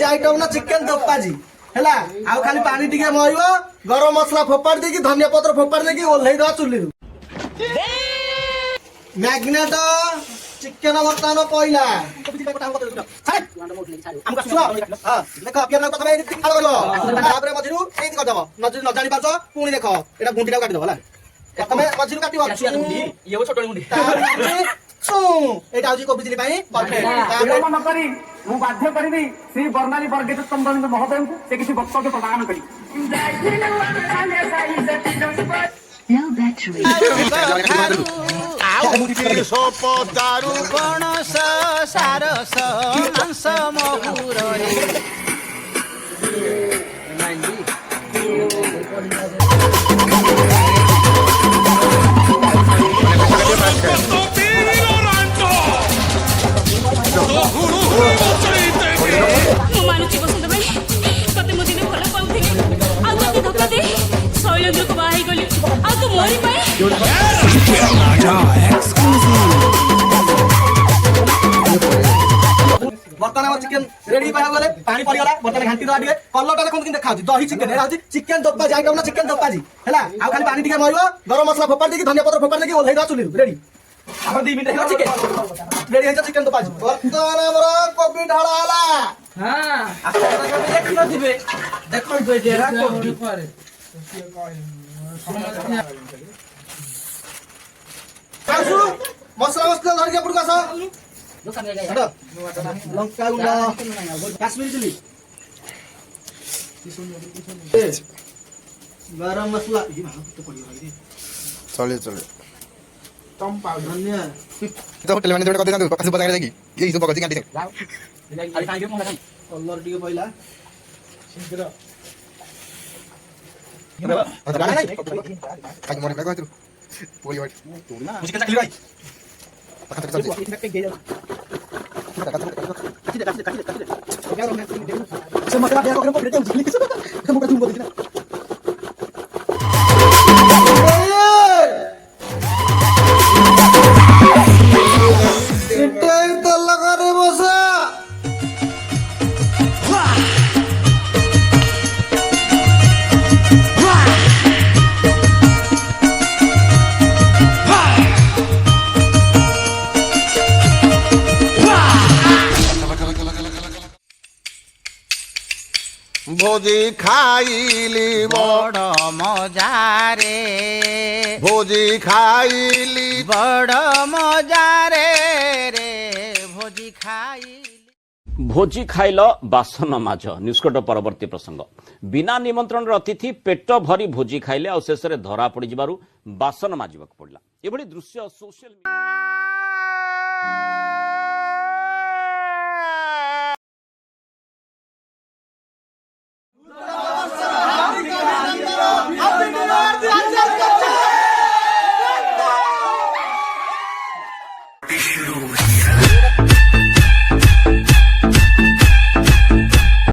Item ना chicken दोपाजी हैला आउ खाली पानी टिके मरिबो गरम मसला फोपाड़ देकी धनिया पत्र फोपाड़ देकी ओल्है द चुल्ली रु मैग्नेट चिकेन बर्तन पहिला हमका सुनो हां देखो अपिया ना तमे खाड़ गलो तापरे मझिरु एति कर दबो नजर न जानि पाछो पुणी देखो एटा गुंटीटा काटि दबो होला तमे मझिरु काटिबो ये छोटो गुंडी एटा आउजी को बिजली पाई परफेक्ट विलंब न करी मु बाध्य करिबी श्री बर्णाली बर्गेत संबंध महोदय से किसी वक्तव्य प्रदान करी No battery. सोपदारु गणस सारस मांस महुरे मानुची बसंत भाई तते मो दिन भल पाउथिली आ तते धक्का दे शैलेंद्र को बाही गली आ तू मोरी पाए बर्तन में चिकेन रेडी पाया गले पानी पड़ी गला बर्तन घांटी दवा दिए कलरटा कोन किन देखा दही चिकेन एरा होची चिकेन दोपाजी आइटम ना चिकेन दोपाजी हैला आ खाली पानी टिके मरिबो गरम मसला फोपाड़ देकी धनिया पत्र फोपाड़ देकी ओल्है द चुल्ली रेडी अपन 2 मिनिट है चिकेन रेडी है चिकेन दोपाजी बर्तन हमरा कोबी ढाला हला हां देखो दिबे देखो बेजेरा कोबी कासु मसला मसला धर के पुडका छ लंका गुंडा काश्मीरी चिली गरम मसला चले चले कम पाउडर धनिया तो होटल मैंने जोड़े कर देगा तो बता देगी ये सब पकड़ के कलर टिके पहिला शीघ्र काज मोरे लगा तू पूरी वाइट मुझे कैसा भाई से मसला दिया को पकड़ के उछली हम का तुम बोल देना इटे तो लगा रे बसा भोजी खाइली बड़ मजा रे भोजी खाइली बड़ मजा रे रे भोजी खाइली भोजी खाइल बासन माझ निष्कट परवर्ती प्रसंग बिना निमंत्रण अतिथि पेट भरी भोजी खाइले आ शेष में धरा पड़ बासन माजिबाक पड़ला एभली दृश्य सोशल मीडिया